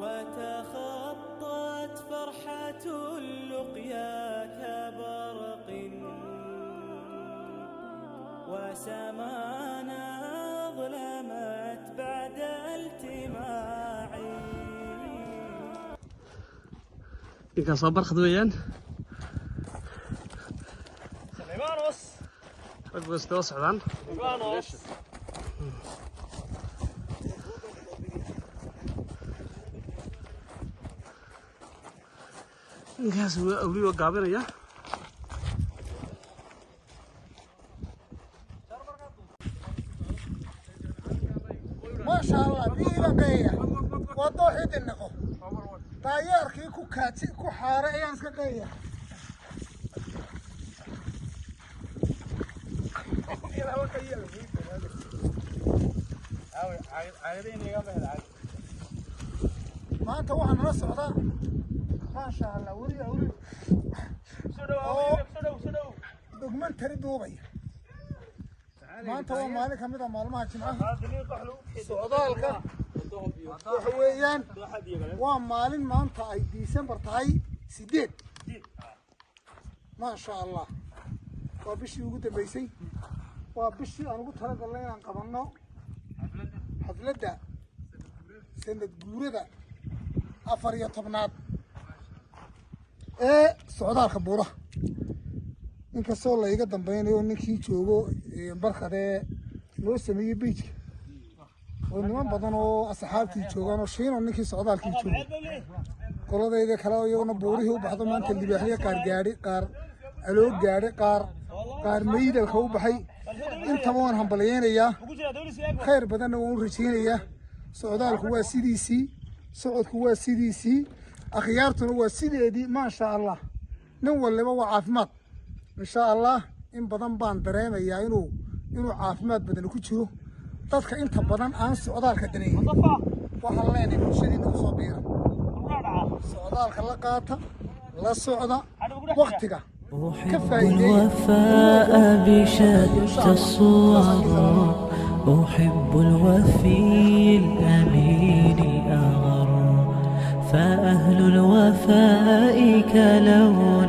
وتخطت فرحة اللقيا كبرق وسمانا ظلمت بعد التماعي. كان صبر خذويان سليمانوس بس توسع عن سليمانوس نجهز أولي وقابين يا ما شاء الله بيلا قيا وضوحي دنقو طايركي كو كاتي كو حاره ايان اسكا قيا ما انت waxaan la socdaa ma sha Allah wari soo documentary duubay maanta waa maalin kamid ah maalmaha jimcaha socdaalka waxa weeyaan waa maalin maanta ay December tahay 8 ma sha Allah waa bishii ugu dambeysay waa bishii aan ugu talagalnay inaan qabanno xafladda sanad guurada 14 ee socdaalka buuraha inkastoo la iga dambaynayo ninkii joogo barkadee loo sameeyay beejka oo niman badan oo asxaabtii joogaan oo shiino ninkii socdaalkii joogo qoladayda kale iyaguna buurihii u baxdo maanta libaaxyo qaar gaadhi qaar aloo gaadhi qaar meydalka u baxay intaba waan hambalyeynaya khayr badanna waan u rajeynayaa socdaalku waa sidiisii socodku waa sidiisii akhyaartuna waa sideedii ma sha Allah nin walba waa caafimaad إن شاء الله إن بدن بان دريميا إنه عافمات بدن ku jiro dadka inta badan aan socdaalka dareeyin waxa leenahay bulshadii nagu soo biira socdaalka la qaata la socda waqtiga أحب الوفاء بشتى الصور أحب الوفي الأمين أغر فأهل الوفاء كلون